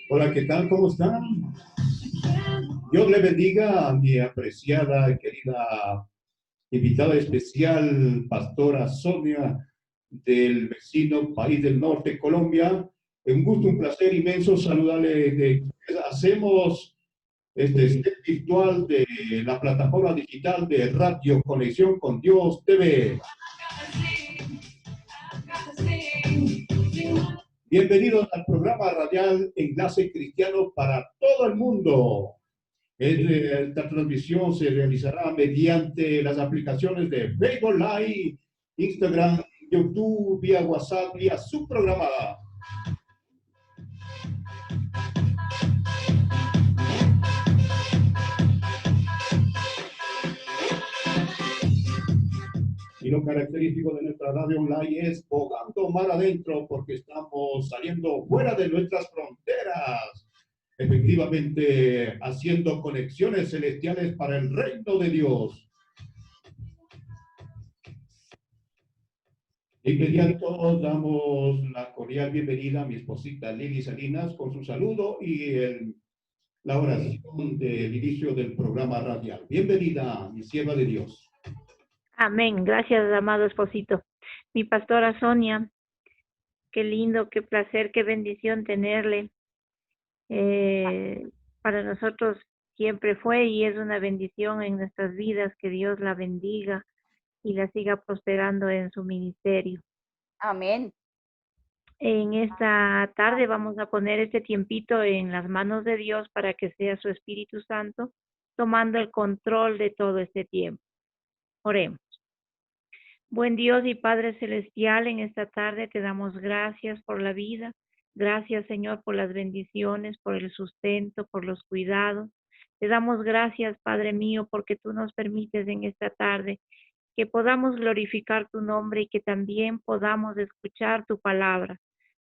Hola, ¿qué tal? ¿Cómo están? Dios le bendiga a mi apreciada y querida invitada especial, Pastora Sonia, del vecino país del norte, Colombia. Un gusto, un placer inmenso saludarle. Hacemos este set virtual de la plataforma digital de Radio Conexión con Dios TV. Bienvenidos al programa radial Enlace Cristiano para todo el mundo. Esta transmisión se realizará mediante las aplicaciones de Facebook Live, Instagram, YouTube, vía WhatsApp, vía subprogramada. Y lo característico de nuestra radio online es bogando mar adentro, porque estamos saliendo fuera de nuestras fronteras, efectivamente haciendo conexiones celestiales para el reino de Dios. De inmediato damos la cordial bienvenida a mi esposita Lili Salinas con su saludo y la oración del inicio del programa radial. Bienvenida, mi sierva de Dios. Amén. Gracias, amado esposito. Mi pastora Sonia, qué lindo, qué placer, qué bendición tenerle. Para nosotros siempre fue y es una bendición en nuestras vidas. Que Dios la bendiga y la siga prosperando en su ministerio. Amén. En esta tarde vamos a poner este tiempito en las manos de Dios para que sea su Espíritu Santo tomando el control de todo este tiempo. Oremos. Buen Dios y Padre Celestial, en esta tarde te damos gracias por la vida. Gracias, Señor, por las bendiciones, por el sustento, por los cuidados. Te damos gracias, Padre mío, porque tú nos permites en esta tarde que podamos glorificar tu nombre y que también podamos escuchar tu palabra.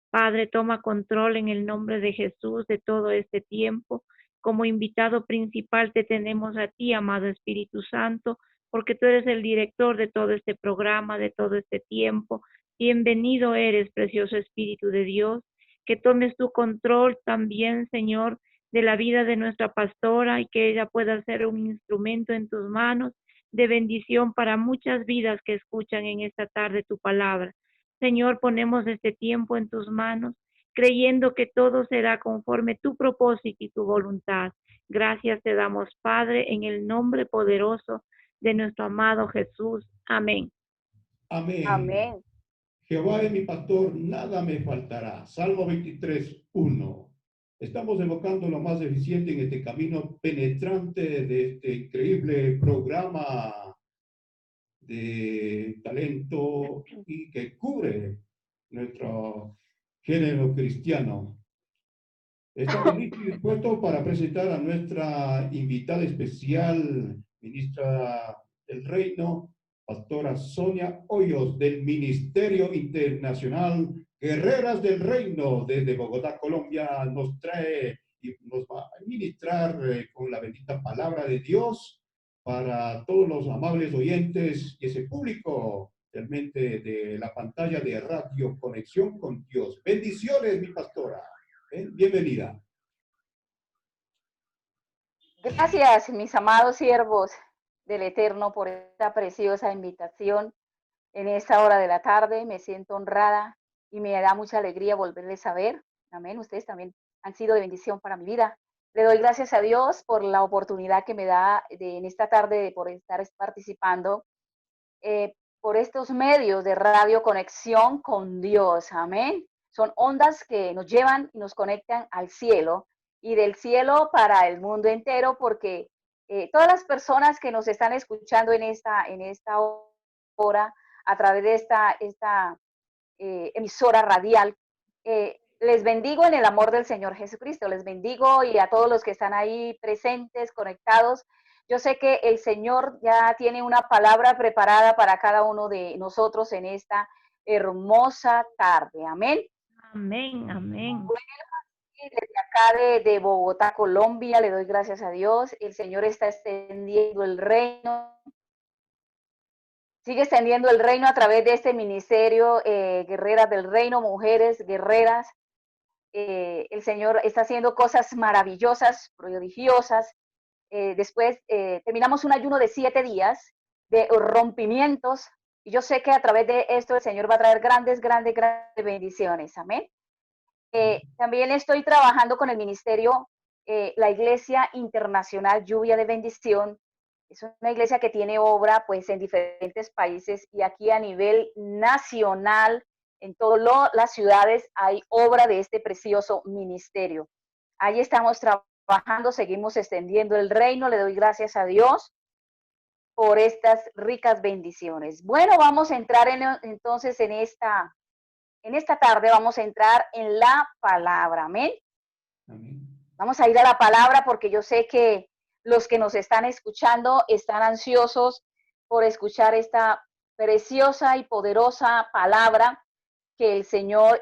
Padre, toma control en el nombre de Jesús de todo este tiempo. Como invitado principal te tenemos a ti, amado Espíritu Santo, porque tú eres el director de todo este programa, de todo este tiempo. Bienvenido eres, precioso Espíritu de Dios, que tomes tu control también, Señor, de la vida de nuestra pastora y que ella pueda ser un instrumento en tus manos de bendición para muchas vidas que escuchan en esta tarde tu palabra. Señor, ponemos este tiempo en tus manos, creyendo que todo será conforme tu propósito y tu voluntad. Gracias te damos, Padre, en el nombre poderoso de nuestro amado Jesús. Amén. Amén. Amén. Jehová es mi pastor, nada me faltará. Salmo 23:1. Estamos evocando lo más eficiente en este camino penetrante de este increíble programa de talento y que cubre nuestro género cristiano. Estamos listos y dispuestos para presentar a nuestra invitada especial, ministra del Reino, Pastora Sonia Hoyos, del Ministerio Internacional Guerreras del Reino, desde Bogotá, Colombia. Nos trae y nos va a ministrar con la bendita palabra de Dios para todos los amables oyentes y ese público realmente de la pantalla de Radio Conexión con Dios. Bendiciones, mi pastora. Bienvenida. Gracias, mis amados siervos del Eterno, por esta preciosa invitación en esta hora de la tarde. Me siento honrada y me da mucha alegría volverles a ver. Amén. Ustedes también han sido de bendición para mi vida. Le doy gracias a Dios por la oportunidad que me da en esta tarde por estar participando por estos medios de Radio Conexión con Dios. Amén. Son ondas que nos llevan y nos conectan al cielo y del cielo para el mundo entero, porque todas las personas que nos están escuchando en esta hora a través de esta emisora radial, les bendigo en el amor del Señor Jesucristo. Les bendigo y a todos los que están ahí presentes, conectados. Yo sé que el Señor ya tiene una palabra preparada para cada uno de nosotros en esta hermosa tarde. Amén. Amén, amén. Y desde acá de Bogotá, Colombia, le doy gracias a Dios. El Señor está extendiendo el reino. Sigue extendiendo el reino a través de este ministerio, Guerreras del Reino, Mujeres Guerreras. El Señor está haciendo cosas maravillosas, prodigiosas. Después terminamos un ayuno de 7 días de rompimientos. Y yo sé que a través de esto el Señor va a traer grandes, grandes, grandes bendiciones. Amén. También estoy trabajando con el ministerio, la Iglesia Internacional Lluvia de Bendición. Es una iglesia que tiene obra pues en diferentes países y aquí a nivel nacional, en todas las ciudades hay obra de este precioso ministerio. Ahí estamos trabajando, seguimos extendiendo el reino, le doy gracias a Dios por estas ricas bendiciones. Bueno, vamos a entrar entonces en esta tarde, vamos a entrar en la palabra, amén. Amén. Vamos a ir a la palabra porque yo sé que los que nos están escuchando están ansiosos por escuchar esta preciosa y poderosa palabra que el Señor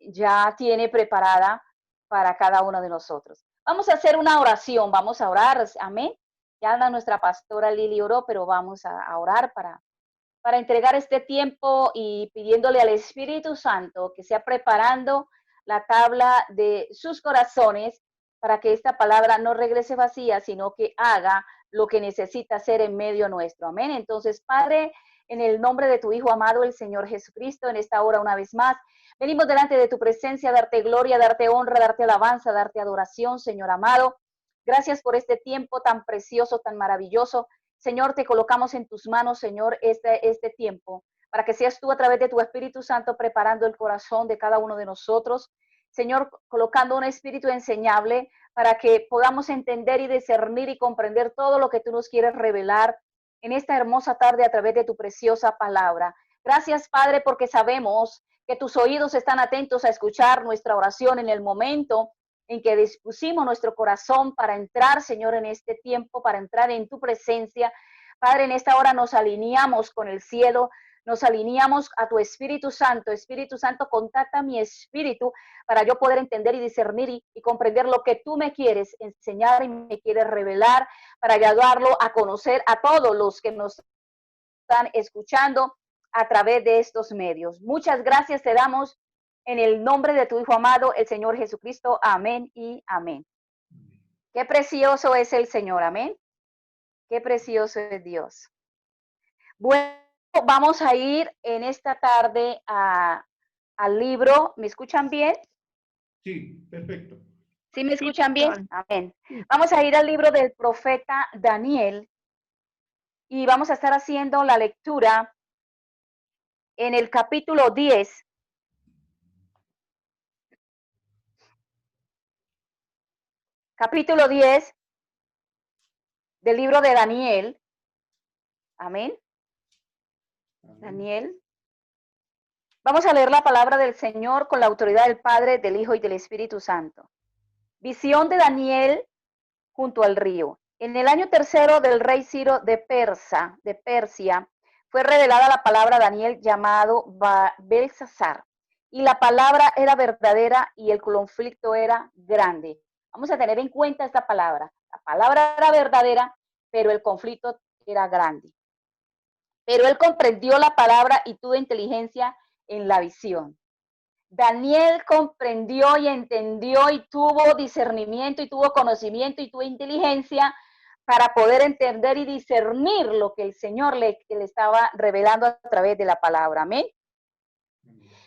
ya tiene preparada para cada uno de nosotros. Vamos a hacer una oración, vamos a orar, amén. Ya nuestra pastora Lili oró, pero vamos a orar para entregar este tiempo y pidiéndole al Espíritu Santo que sea preparando la tabla de sus corazones para que esta palabra no regrese vacía, sino que haga lo que necesita hacer en medio nuestro. Amén. Entonces, Padre, en el nombre de tu Hijo amado, el Señor Jesucristo, en esta hora una vez más, venimos delante de tu presencia, darte gloria, darte honra, darte alabanza, darte adoración, Señor amado. Gracias por este tiempo tan precioso, tan maravilloso. Señor, te colocamos en tus manos, Señor, este tiempo, para que seas tú a través de tu Espíritu Santo preparando el corazón de cada uno de nosotros. Señor, colocando un espíritu enseñable para que podamos entender y discernir y comprender todo lo que tú nos quieres revelar en esta hermosa tarde a través de tu preciosa palabra. Gracias, Padre, porque sabemos que tus oídos están atentos a escuchar nuestra oración en el momento en que dispusimos nuestro corazón para entrar, Señor, en este tiempo, para entrar en tu presencia. Padre, en esta hora nos alineamos con el cielo, nos alineamos a tu Espíritu Santo. Espíritu Santo, contacta mi espíritu para yo poder entender y discernir y comprender lo que tú me quieres enseñar y me quieres revelar, para ayudarlo a conocer a todos los que nos están escuchando a través de estos medios. Muchas gracias te damos en el nombre de tu Hijo amado, el Señor Jesucristo. Amén y amén. Qué precioso es el Señor, amén. Qué precioso es Dios. Bueno, vamos a ir en esta tarde al libro. ¿Me escuchan bien? Sí, perfecto. ¿Sí me escuchan bien? pastor. Amén. Sí. Vamos a ir al libro del profeta Daniel y vamos a estar haciendo la lectura en el capítulo 10. Capítulo 10 del libro de Daniel. Amén. Amén. Daniel. Vamos a leer la palabra del Señor con la autoridad del Padre, del Hijo y del Espíritu Santo. Visión de Daniel junto al río. En el año tercero del rey Ciro de Persia, fue revelada la palabra a Daniel llamado Belsasar. Y la palabra era verdadera y el conflicto era grande. Vamos a tener en cuenta esta palabra. La palabra era verdadera, pero el conflicto era grande. Pero él comprendió la palabra y tuvo inteligencia en la visión. Daniel comprendió y entendió y tuvo discernimiento y tuvo conocimiento y tuvo inteligencia para poder entender y discernir lo que el Señor le estaba revelando a través de la palabra. Amén.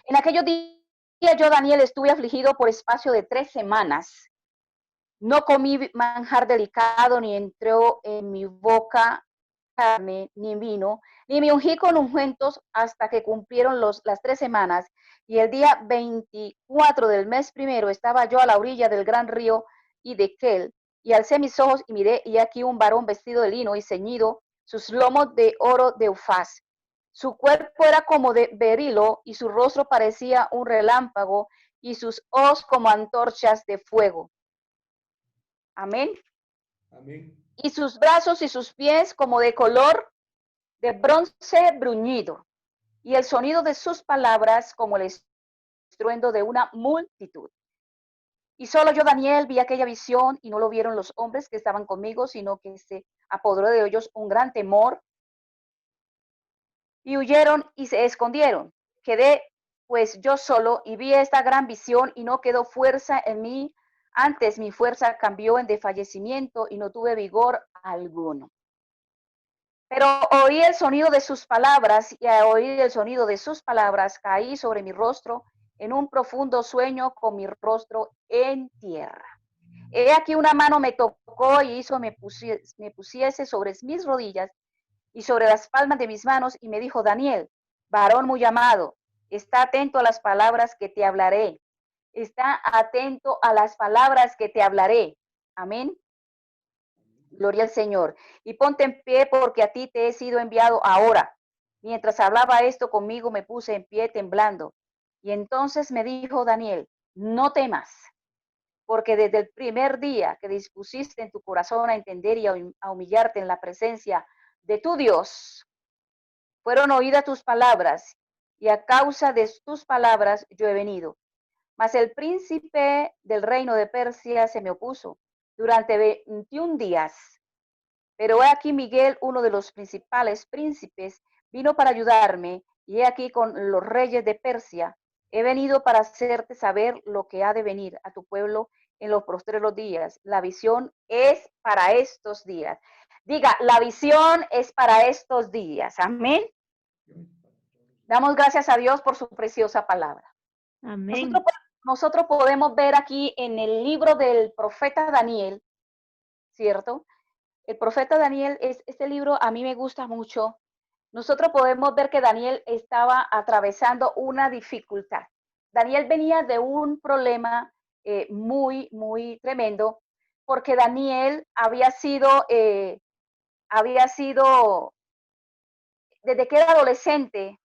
En aquellos días yo, Daniel, estuve afligido por espacio de 3 semanas. No comí manjar delicado, ni entró en mi boca carne, ni vino, ni me ungí con ungüentos hasta que cumplieron las 3 semanas. Y el día 24 del mes primero estaba yo a la orilla del gran río Hiddekel, y alcé mis ojos y miré, y aquí un varón vestido de lino y ceñido, sus lomos de oro de Ufaz. Su cuerpo era como de berilo, y su rostro parecía un relámpago, y sus ojos como antorchas de fuego. Amén. Amén. Y sus brazos y sus pies como de color de bronce bruñido, y el sonido de sus palabras como el estruendo de una multitud. Y solo yo, Daniel, vi aquella visión y no lo vieron los hombres que estaban conmigo, sino que se apoderó de ellos un gran temor y huyeron y se escondieron. Quedé pues yo solo y vi esta gran visión y no quedó fuerza en mí. Antes mi fuerza cambió en desfallecimiento y no tuve vigor alguno. Pero oí el sonido de sus palabras y al oír el sonido de sus palabras caí sobre mi rostro en un profundo sueño con mi rostro en tierra. He aquí una mano me tocó y hizo me pusiese sobre mis rodillas y sobre las palmas de mis manos y me dijo, Daniel, varón muy amado, está atento a las palabras que te hablaré. Está atento a las palabras que te hablaré. Amén. Gloria al Señor. Y ponte en pie porque a ti te he sido enviado ahora. Mientras hablaba esto conmigo me puse en pie temblando. Y entonces me dijo Daniel, no temas, porque desde el primer día que dispusiste en tu corazón a entender y a humillarte en la presencia de tu Dios, fueron oídas tus palabras, y a causa de tus palabras yo he venido. Mas el príncipe del reino de Persia se me opuso durante 21 días. Pero he aquí Miguel, uno de los principales príncipes, vino para ayudarme, y he aquí con los reyes de Persia. He venido para hacerte saber lo que ha de venir a tu pueblo en los postreros días. La visión es para estos días. Diga, la visión es para estos días. Amén. Damos gracias a Dios por su preciosa palabra. Amén. Nosotros podemos ver aquí en el libro del profeta Daniel, ¿cierto? El profeta Daniel, este libro a mí me gusta mucho. Nosotros podemos ver que Daniel estaba atravesando una dificultad. Daniel venía de un problema muy tremendo, porque Daniel había sido, desde que era adolescente,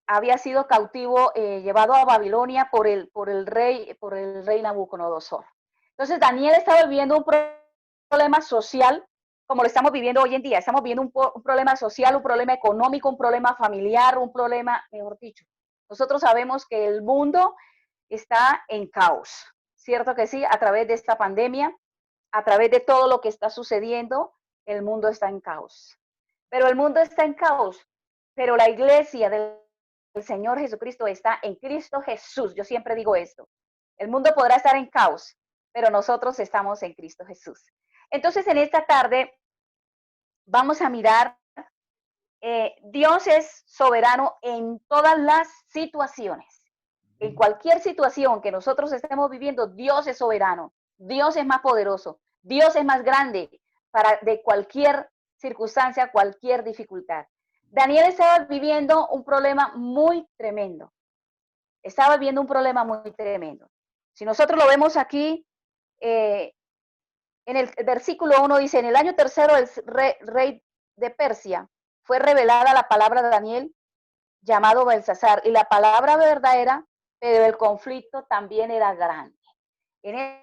había sido cautivo, llevado a Babilonia por el rey Nabucodonosor. Entonces Daniel estaba viviendo un problema social como lo estamos viviendo hoy en día. Estamos viviendo un problema social, un problema económico, un problema familiar, un problema, mejor dicho. Nosotros sabemos que el mundo está en caos, ¿cierto que sí? A través de esta pandemia, a través de todo lo que está sucediendo, el mundo está en caos. Pero el mundo está en caos, pero la iglesia del Señor Jesucristo está en Cristo Jesús. Yo siempre digo esto. El mundo podrá estar en caos, pero nosotros estamos en Cristo Jesús. Entonces, en esta tarde vamos a mirar, Dios es soberano en todas las situaciones. En cualquier situación que nosotros estemos viviendo, Dios es soberano. Dios es más poderoso. Dios es más grande de cualquier circunstancia, cualquier dificultad. Daniel estaba viviendo un problema muy tremendo. Estaba viviendo un problema muy tremendo. Si nosotros lo vemos aquí, en el versículo 1 dice, en el año tercero del rey de Persia fue revelada la palabra de Daniel, llamado Belsasar, y la palabra verdadera, pero el conflicto también era grande. En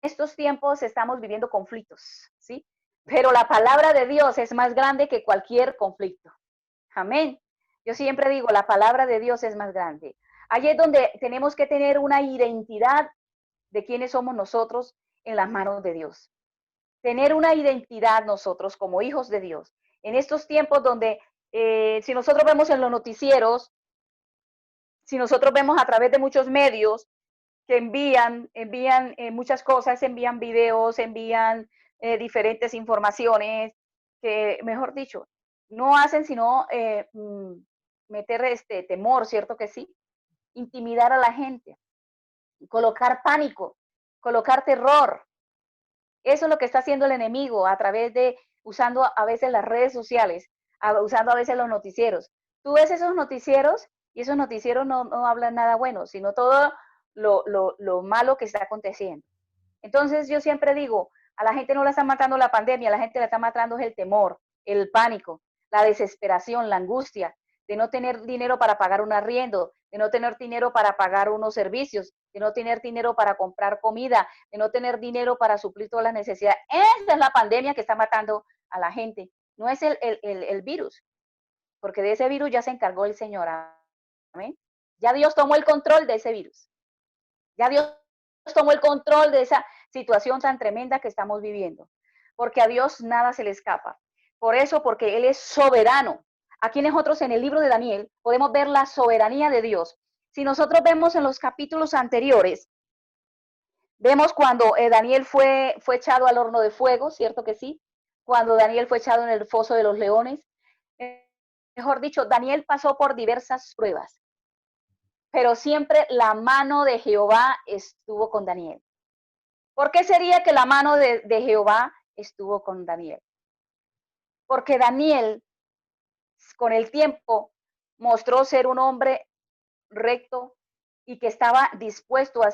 estos tiempos estamos viviendo conflictos, ¿sí? Pero la palabra de Dios es más grande que cualquier conflicto. Amén. Yo siempre digo, la palabra de Dios es más grande. Allí es donde tenemos que tener una identidad de quiénes somos nosotros en las manos de Dios. Tener una identidad nosotros como hijos de Dios. En estos tiempos donde, si nosotros vemos en los noticieros, si nosotros vemos a través de muchos medios que envían muchas cosas, envían videos, envían diferentes informaciones, que, mejor dicho, no hacen sino meter este temor, ¿cierto que sí? Intimidar a la gente, colocar pánico, colocar terror. Eso es lo que está haciendo el enemigo a través de, usando a veces las redes sociales, usando a veces los noticieros. Tú ves esos noticieros y esos noticieros no hablan nada bueno, sino todo lo malo que está aconteciendo. Entonces yo siempre digo, a la gente no la está matando la pandemia, a la gente la está matando el temor, el pánico, la desesperación, la angustia de no tener dinero para pagar un arriendo, de no tener dinero para pagar unos servicios, de no tener dinero para comprar comida, de no tener dinero para suplir todas las necesidades. Esa es la pandemia que está matando a la gente. No es el virus, porque de ese virus ya se encargó el Señor. ¿Amén? Ya Dios tomó el control de ese virus. Ya Dios tomó el control de esa situación tan tremenda que estamos viviendo, porque a Dios nada se le escapa. Por eso, porque Él es soberano. Aquí nosotros en el libro de Daniel podemos ver la soberanía de Dios. Si nosotros vemos en los capítulos anteriores, vemos cuando Daniel fue echado al horno de fuego, ¿cierto que sí? Cuando Daniel fue echado en el foso de los leones. Mejor dicho, Daniel pasó por diversas pruebas, pero siempre la mano de Jehová estuvo con Daniel. ¿Por qué sería que la mano de Jehová estuvo con Daniel? Porque Daniel, con el tiempo, mostró ser un hombre recto y que estaba dispuesto a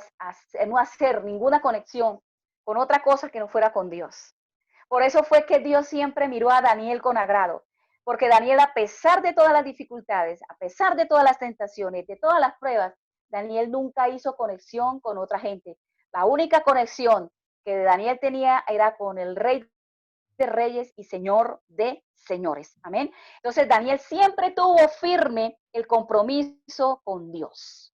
no hacer ninguna conexión con otra cosa que no fuera con Dios. Por eso fue que Dios siempre miró a Daniel con agrado, porque Daniel, a pesar de todas las dificultades, a pesar de todas las tentaciones, de todas las pruebas, Daniel nunca hizo conexión con otra gente. La única conexión que Daniel tenía era con el Rey de Reyes y Señor de Señores. Amén. Entonces Daniel siempre tuvo firme el compromiso con Dios.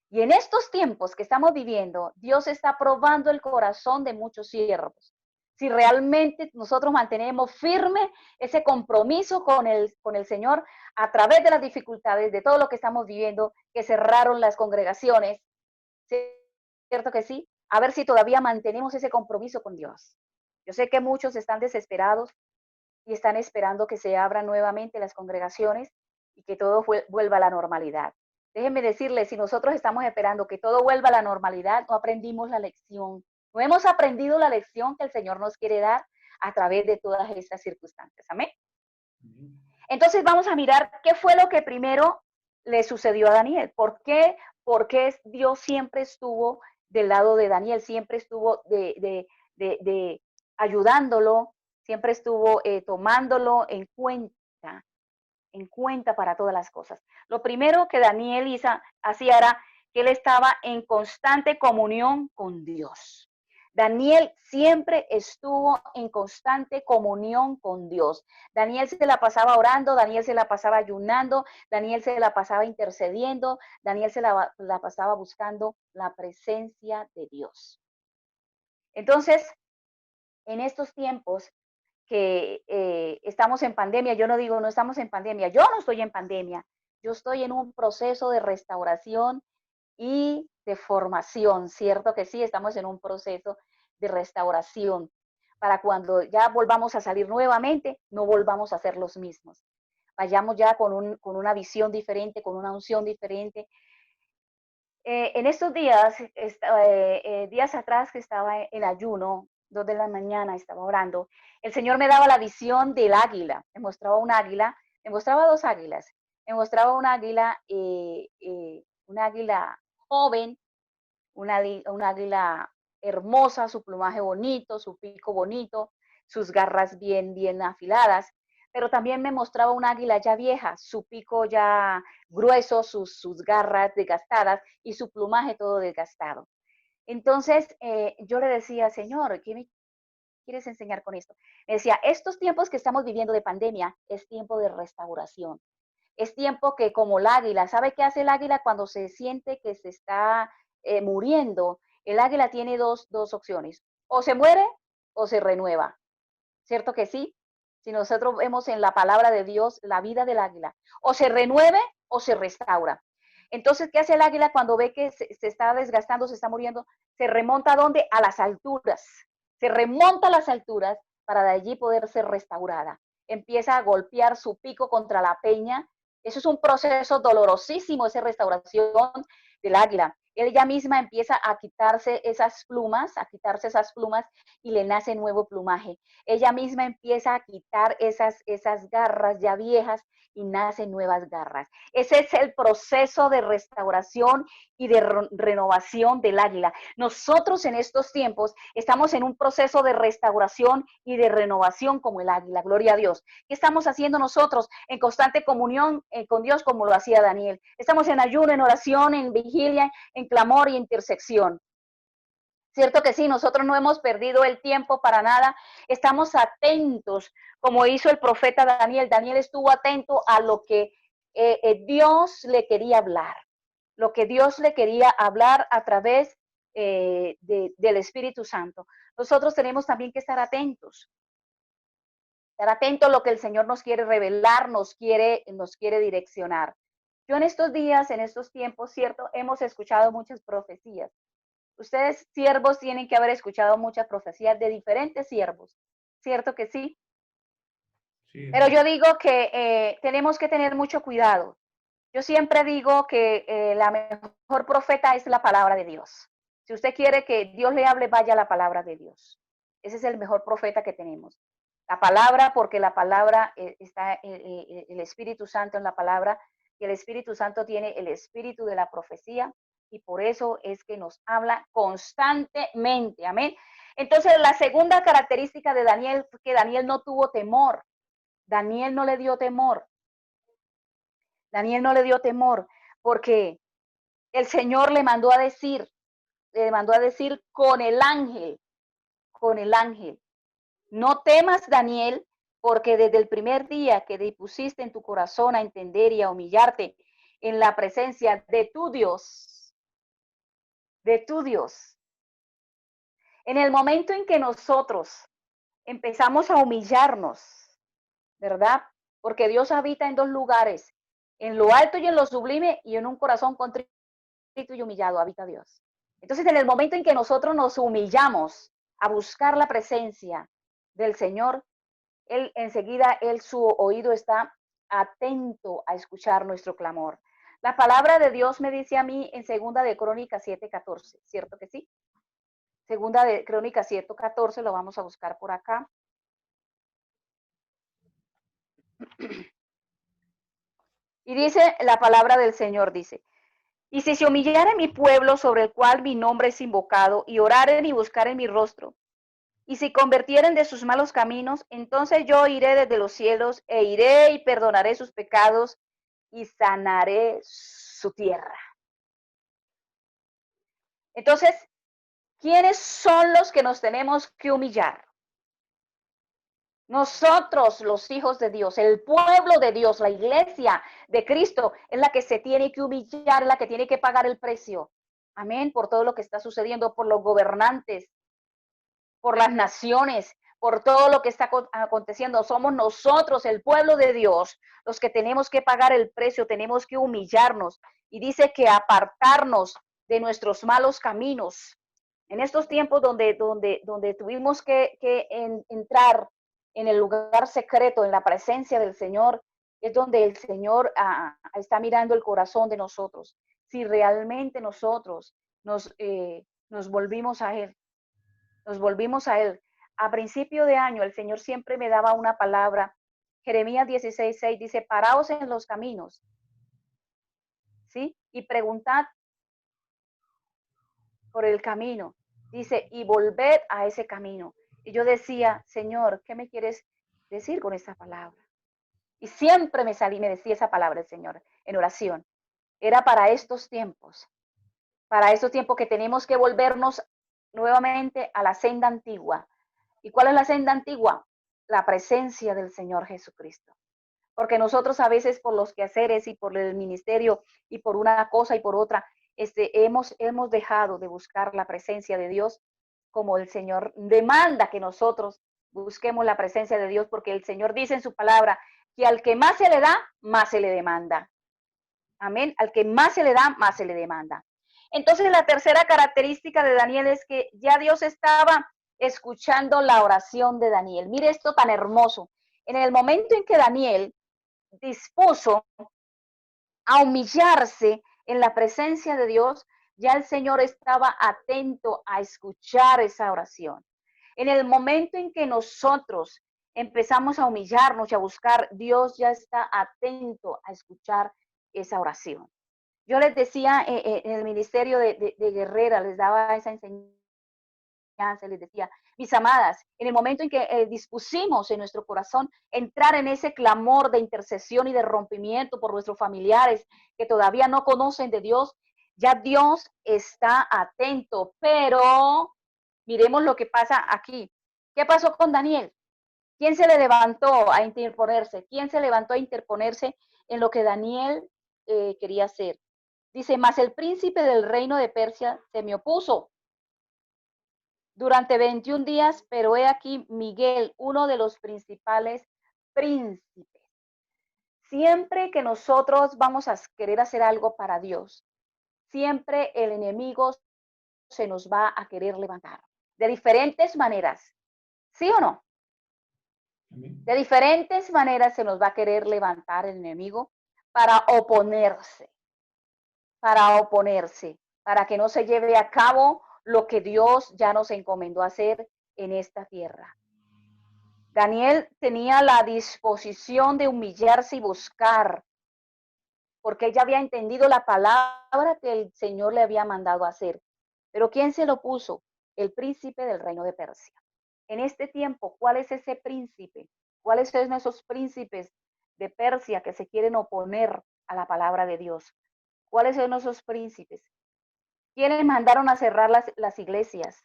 Y en estos tiempos que estamos viviendo, Dios está probando el corazón de muchos siervos. Si realmente nosotros mantenemos firme ese compromiso con el Señor a través de las dificultades, de todo lo que estamos viviendo, que cerraron las congregaciones, ¿cierto que sí? A ver si todavía mantenemos ese compromiso con Dios. Yo sé que muchos están desesperados y están esperando que se abran nuevamente las congregaciones y que todo vuelva a la normalidad. Déjenme decirles, si nosotros estamos esperando que todo vuelva a la normalidad, no aprendimos la lección. No hemos aprendido la lección que el Señor nos quiere dar a través de todas estas circunstancias. Amén. Entonces vamos a mirar qué fue lo que primero le sucedió a Daniel. ¿Por qué? Porque Dios siempre estuvo del lado de Daniel, siempre estuvo de ayudándolo, siempre estuvo tomándolo en cuenta para todas las cosas. Lo primero que Daniel hacía era que él estaba en constante comunión con Dios. Daniel siempre estuvo en constante comunión con Dios. Daniel se la pasaba orando, Daniel se la pasaba ayunando, Daniel se la pasaba intercediendo, Daniel se la pasaba buscando la presencia de Dios. Entonces, en estos tiempos que estamos en pandemia, yo no digo no estamos en pandemia, yo no estoy en pandemia, yo estoy en un proceso de restauración y de formación, ¿cierto que sí? Estamos en un proceso de restauración para cuando ya volvamos a salir nuevamente, no volvamos a ser los mismos. Vayamos ya con una visión diferente, con una unción diferente. En estos días, días atrás que estaba en ayuno, 2 de la mañana, estaba orando, el Señor me daba la visión del águila, me mostraba un águila, me mostraba 2 águilas, me mostraba un águila joven, un águila hermosa, su plumaje bonito, su pico bonito, sus garras bien afiladas, pero también me mostraba un águila ya vieja, su pico ya grueso, sus garras desgastadas y su plumaje todo desgastado. Entonces yo le decía, Señor, ¿qué me quieres enseñar con esto? Me decía, estos tiempos que estamos viviendo de pandemia es tiempo de restauración. Es tiempo que como el águila, ¿sabe qué hace el águila cuando se siente que se está muriendo? El águila tiene dos opciones, o se muere o se renueva, ¿cierto que sí? Si nosotros vemos en la palabra de Dios la vida del águila, o se renueve o se restaura. Entonces, ¿qué hace el águila cuando ve que se está desgastando, se está muriendo? Se remonta ¿a dónde? A las alturas. Se remonta a las alturas para de allí poder ser restaurada. Empieza a golpear su pico contra la peña. Eso es un proceso dolorosísimo, esa restauración del águila. Ella misma empieza a quitarse esas plumas y le nace nuevo plumaje. Ella misma empieza a quitar esas garras ya viejas y nacen nuevas garras. Ese es el proceso de restauración y de renovación del águila. Nosotros en estos tiempos estamos en un proceso de restauración y de renovación como el águila. Gloria a Dios. ¿Qué estamos haciendo nosotros? En constante comunión con Dios como lo hacía Daniel. Estamos en ayuno, en oración, en vigilia, en clamor y intersección. Cierto que sí, nosotros no hemos perdido el tiempo para nada, estamos atentos, como hizo el profeta Daniel. Daniel estuvo atento a lo que Dios le quería hablar, lo que Dios le quería hablar a través del Espíritu Santo. Nosotros tenemos también que estar atentos a lo que el Señor nos quiere revelar, nos quiere direccionar. Yo en estos días, en estos tiempos, cierto, hemos escuchado muchas profecías. Ustedes, siervos, tienen que haber escuchado muchas profecías de diferentes siervos, ¿cierto que sí? Sí, Pero yo digo que tenemos que tener mucho cuidado. Yo siempre digo que la mejor profeta es la palabra de Dios. Si usted quiere que Dios le hable, vaya a la palabra de Dios. Ese es el mejor profeta que tenemos. La palabra, porque la palabra está el Espíritu Santo en la palabra, y el Espíritu Santo tiene el espíritu de la profecía, y por eso es que nos habla constantemente. Amén. Entonces, la segunda característica de Daniel fue que Daniel no tuvo temor. Daniel no le dio temor. Daniel no le dio temor porque el Señor le mandó a decir con el ángel, no temas, Daniel, porque desde el primer día que dispusiste en tu corazón a entender y a humillarte en la presencia de tu Dios, en el momento en que nosotros empezamos a humillarnos, ¿verdad? Porque Dios habita en dos lugares, en lo alto y en lo sublime, y en un corazón contrito y humillado habita Dios. Entonces, en el momento en que nosotros nos humillamos a buscar la presencia del Señor, Él enseguida, su oído está atento a escuchar nuestro clamor. La palabra de Dios me dice a mí en Segunda de Crónicas 7:14, ¿cierto que sí? Segunda de Crónicas 7:14, lo vamos a buscar por acá. Y dice la palabra del Señor, dice, y si se humillare mi pueblo sobre el cual mi nombre es invocado, y oraren y buscaren mi rostro, y si convirtieren de sus malos caminos, entonces yo iré desde los cielos, e iré y perdonaré sus pecados, y sanaré su tierra. Entonces, ¿quiénes son los que nos tenemos que humillar? Nosotros, los hijos de Dios, el pueblo de Dios, la iglesia de Cristo, es la que se tiene que humillar, la que tiene que pagar el precio. Amén, por todo lo que está sucediendo, por los gobernantes, por las naciones, por todo lo que está aconteciendo. Somos nosotros, el pueblo de Dios, los que tenemos que pagar el precio, tenemos que humillarnos. Y dice que apartarnos de nuestros malos caminos. En estos tiempos donde tuvimos que entrar en el lugar secreto, en la presencia del Señor, es donde el Señor está mirando el corazón de nosotros. Si realmente nosotros nos volvimos a Él, A principio de año, el Señor siempre me daba una palabra. Jeremías 16:6 dice, paraos en los caminos, ¿sí? Y preguntad por el camino. Dice, y volved a ese camino. Y yo decía, Señor, ¿qué me quieres decir con esa palabra? Y siempre me decía esa palabra el Señor en oración. Era para estos tiempos que tenemos que volvernos nuevamente a la senda antigua. ¿Y cuál es la senda antigua? La presencia del Señor Jesucristo. Porque nosotros a veces por los quehaceres y por el ministerio y por una cosa y por otra, hemos dejado de buscar la presencia de Dios, como el Señor demanda que nosotros busquemos la presencia de Dios, porque el Señor dice en su palabra que al que más se le da, más se le demanda. Amén. Al que más se le da, más se le demanda. Entonces, la tercera característica de Daniel es que ya Dios estaba escuchando la oración de Daniel. Mire esto tan hermoso. En el momento en que Daniel dispuso a humillarse en la presencia de Dios, ya el Señor estaba atento a escuchar esa oración. En el momento en que nosotros empezamos a humillarnos y a buscar, Dios ya está atento a escuchar esa oración. Yo les decía en el ministerio de Guerrera, les daba esa enseñanza, les decía, mis amadas, en el momento en que dispusimos en nuestro corazón entrar en ese clamor de intercesión y de rompimiento por nuestros familiares que todavía no conocen de Dios, ya Dios está atento, pero miremos lo que pasa aquí. ¿Qué pasó con Daniel? ¿Quién se le levantó a interponerse? ¿Quién se levantó a interponerse en lo que Daniel quería hacer? Dice, mas el príncipe del reino de Persia se me opuso. durante 21 días, pero he aquí Miguel, uno de los principales príncipes. Siempre que nosotros vamos a querer hacer algo para Dios, siempre el enemigo se nos va a querer levantar de diferentes maneras, ¿sí o no? Amén. De diferentes maneras se nos va a querer levantar el enemigo para oponerse, para que no se lleve a cabo lo que Dios ya nos encomendó hacer en esta tierra. Daniel tenía la disposición de humillarse y buscar, porque él ya había entendido la palabra que el Señor le había mandado hacer. Pero ¿quién se lo puso? El príncipe del reino de Persia. En este tiempo, ¿cuál es ese príncipe? ¿Cuáles son esos príncipes de Persia que se quieren oponer a la palabra de Dios? ¿Cuáles son esos príncipes? ¿Quiénes mandaron a cerrar las iglesias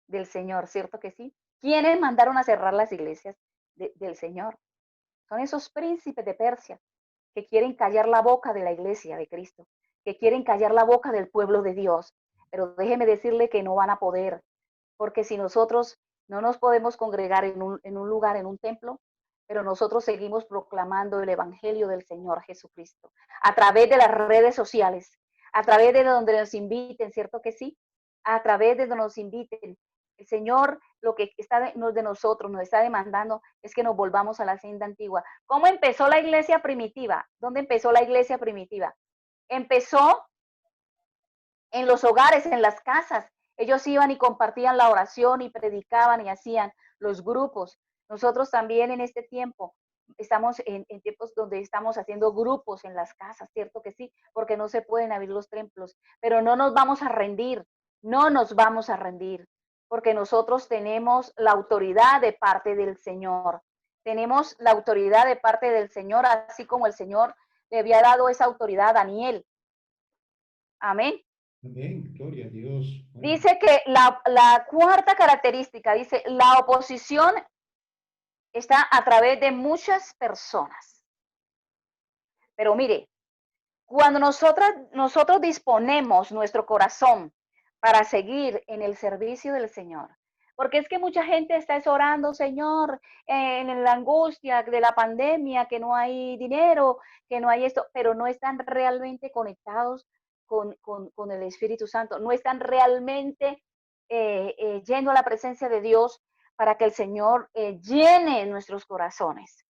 del Señor? ¿Cierto que sí? ¿Quiénes mandaron a cerrar las iglesias del Señor? Son esos príncipes de Persia que quieren callar la boca de la iglesia de Cristo, que quieren callar la boca del pueblo de Dios. Pero déjeme decirle que no van a poder, porque si nosotros no nos podemos congregar en un lugar, en un templo, pero nosotros seguimos proclamando el evangelio del Señor Jesucristo a través de las redes sociales, a través de donde nos inviten, ¿cierto que sí? A través de donde nos inviten. El Señor lo que está de nosotros, nos está demandando es que nos volvamos a la senda antigua. ¿Cómo empezó la iglesia primitiva? ¿Dónde empezó la iglesia primitiva? Empezó en los hogares, en las casas. Ellos iban y compartían la oración y predicaban y hacían los grupos. Nosotros también en este tiempo estamos en tiempos donde estamos haciendo grupos en las casas, ¿cierto que sí? Porque no se pueden abrir los templos, pero no nos vamos a rendir, no nos vamos a rendir, porque nosotros tenemos la autoridad de parte del Señor. Tenemos la autoridad de parte del Señor, así como el Señor le había dado esa autoridad a Daniel. Amén. Amén, gloria a Dios. Bueno, Dice que la cuarta característica, dice, la oposición está a través de muchas personas. Pero mire, cuando nosotros disponemos nuestro corazón para seguir en el servicio del Señor, porque es que mucha gente está orando, Señor, en la angustia de la pandemia, que no hay dinero, que no hay esto, pero no están realmente conectados con el Espíritu Santo, no están realmente yendo a la presencia de Dios para que el Señor llene nuestros corazones,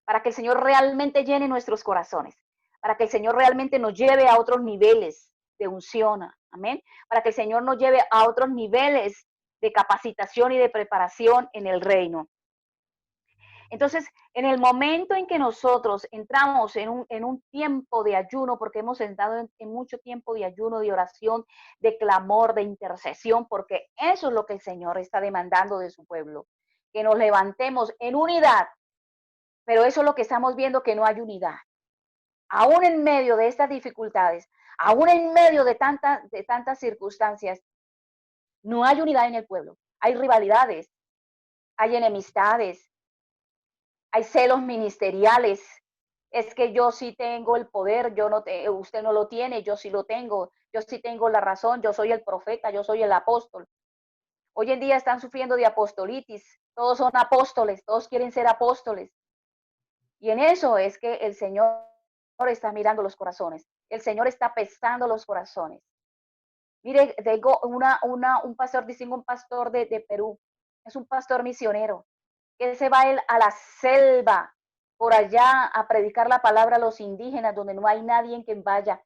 para que el Señor realmente llene nuestros corazones, para que el Señor realmente nos lleve a otros niveles de unción, amén, para que el Señor nos lleve a otros niveles de capacitación y de preparación en el reino. Entonces, en el momento en que nosotros entramos en un tiempo de ayuno, porque hemos entrado en mucho tiempo de ayuno, de oración, de clamor, de intercesión, porque eso es lo que el Señor está demandando de su pueblo, que nos levantemos en unidad, pero eso es lo que estamos viendo, que no hay unidad. Aún en medio de estas dificultades, aún en medio de tantas circunstancias, no hay unidad en el pueblo. Hay rivalidades, hay enemistades, hay celos ministeriales. Es que yo sí tengo el poder, usted no lo tiene, yo sí lo tengo, yo sí tengo la razón, yo soy el profeta, yo soy el apóstol. Hoy en día están sufriendo de apostolitis, todos son apóstoles, todos quieren ser apóstoles. Y en eso es que el Señor está mirando los corazones, el Señor está pesando los corazones. Mire, tengo un pastor, dicen un pastor de Perú, es un pastor misionero, que se va él a la selva, por allá a predicar la palabra a los indígenas, donde no hay nadie en quien vaya.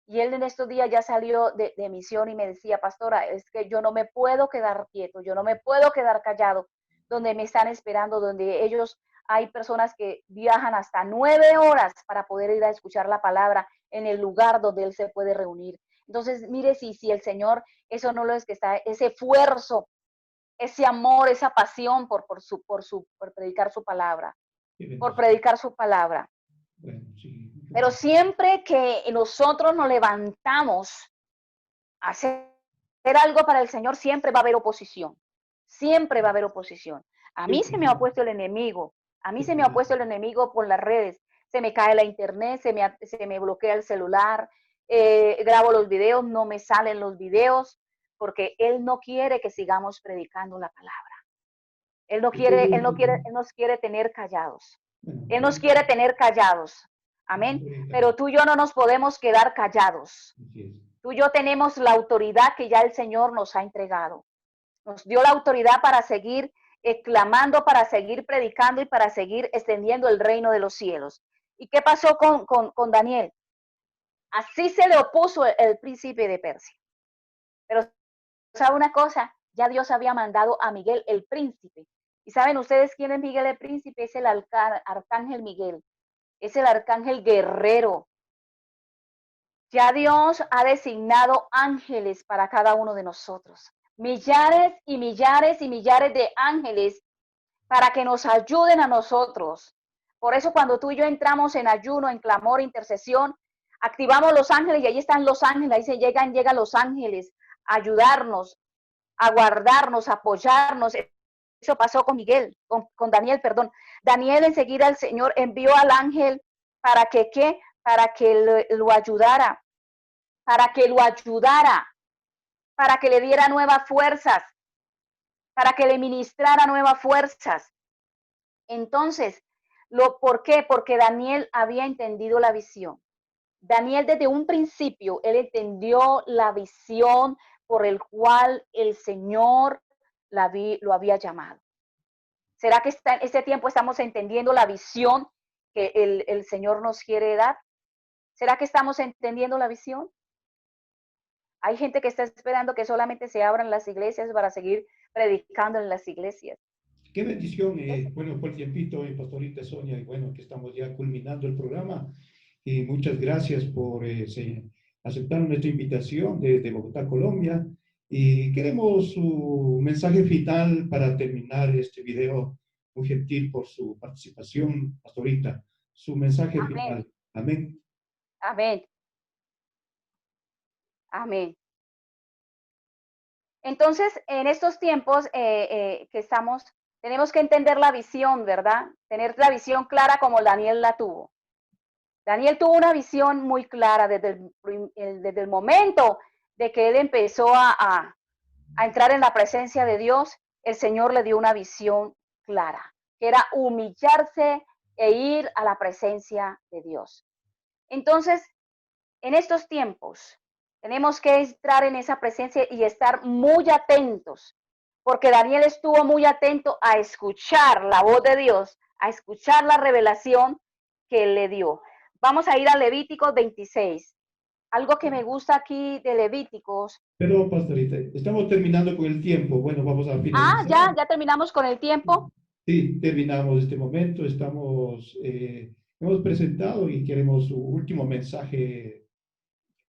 Y él en estos días ya salió de misión y me decía, pastora, es que yo no me puedo quedar quieto, yo no me puedo quedar callado, donde me están esperando, donde ellos, hay personas que viajan hasta 9 horas para poder ir a escuchar la palabra en el lugar donde él se puede reunir. Entonces, mire, si el Señor, eso no lo es que está, ese esfuerzo, ese amor, esa pasión por predicar su palabra, por predicar su palabra. bueno, sí. Pero siempre que nosotros nos levantamos a hacer algo para el Señor, siempre va a haber oposición. Siempre va a haber oposición. A mí se me ha puesto el enemigo. A mí se me ha puesto el enemigo por las redes. Se me cae la internet, se me bloquea el celular, grabo los videos, no me salen los videos, porque Él no quiere que sigamos predicando la palabra. Él nos quiere tener callados. Él nos quiere tener callados. Amén. Pero tú y yo no nos podemos quedar callados. Tú y yo tenemos la autoridad que ya el Señor nos ha entregado. Nos dio la autoridad para seguir clamando, para seguir predicando y para seguir extendiendo el reino de los cielos. ¿Y qué pasó con Daniel? Así se le opuso el príncipe de Persia. Pero, ¿sabe una cosa? Ya Dios había mandado a Miguel el príncipe. ¿Y saben ustedes quién es Miguel el príncipe? Es el arcángel Miguel. Es el arcángel guerrero. Ya Dios ha designado ángeles para cada uno de nosotros. Millares y millares y millares de ángeles para que nos ayuden a nosotros. Por eso cuando tú y yo entramos en ayuno, en clamor, intercesión, activamos los ángeles y ahí están los ángeles. Ahí se llegan los ángeles a ayudarnos, a guardarnos, a apoyarnos. Eso pasó con Daniel, perdón. Daniel enseguida el Señor envió al ángel para que, ¿qué? Para que lo ayudara, para que le diera nuevas fuerzas, para que le ministrara nuevas fuerzas. Entonces, ¿por qué? Porque Daniel había entendido la visión. Daniel desde un principio, él entendió la visión por el cual el Señor lo había llamado. ¿Será que en este tiempo estamos entendiendo la visión que el Señor nos quiere dar? ¿Será que estamos entendiendo la visión? Hay gente que está esperando que solamente se abran las iglesias para seguir predicando en las iglesias. Qué bendición, bueno, por el tiempito, Pastorita Sonia, y bueno, que estamos ya culminando el programa. Y muchas gracias por aceptar nuestra invitación desde Bogotá, Colombia. Y queremos su mensaje final para terminar este video. Muy gentil por su participación, Pastorita. Su mensaje final. Amén. Amén. Amén. Entonces, en estos tiempos que estamos, tenemos que entender la visión, ¿verdad? Tener la visión clara como Daniel la tuvo. Daniel tuvo una visión muy clara desde el momento de que él empezó a entrar en la presencia de Dios. El Señor le dio una visión clara, que era humillarse e ir a la presencia de Dios. Entonces, en estos tiempos, tenemos que entrar en esa presencia y estar muy atentos, porque Daniel estuvo muy atento a escuchar la voz de Dios, a escuchar la revelación que él le dio. Vamos a ir a Levíticos 26. Algo que me gusta aquí de Levíticos. Pero, Pastorita, estamos terminando con el tiempo. Bueno, vamos a finalizar. Ya terminamos con el tiempo. Sí, terminamos este momento. Hemos presentado y queremos su último mensaje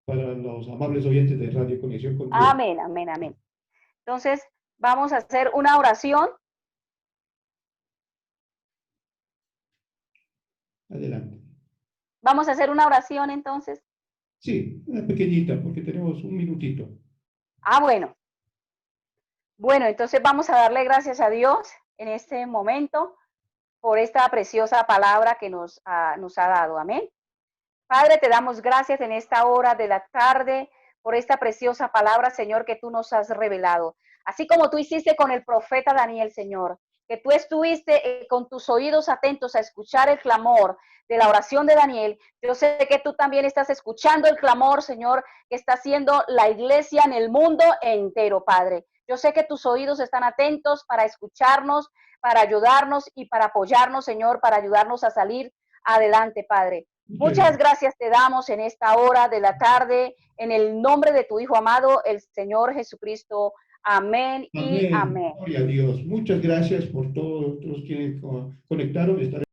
para los amables oyentes de Radio Conexión con Dios. Amén, amén, amén. Entonces, vamos a hacer una oración. Adelante. Vamos a hacer una oración entonces. Sí, una pequeñita, porque tenemos un minutito. Bueno. Bueno, entonces vamos a darle gracias a Dios en este momento por esta preciosa palabra que nos ha dado. Amén. Padre, te damos gracias en esta hora de la tarde por esta preciosa palabra, Señor, que tú nos has revelado. Así como tú hiciste con el profeta Daniel, Señor, que tú estuviste con tus oídos atentos a escuchar el clamor de la oración de Daniel. Yo sé que tú también estás escuchando el clamor, Señor, que está haciendo la iglesia en el mundo entero, Padre. Yo sé que tus oídos están atentos para escucharnos, para ayudarnos y para apoyarnos, Señor, para ayudarnos a salir adelante, Padre. Muchas gracias te damos en esta hora de la tarde, en el nombre de tu Hijo amado, el Señor Jesucristo. Amén y amén. Gloria a Dios. Muchas gracias por todos los que conectaron.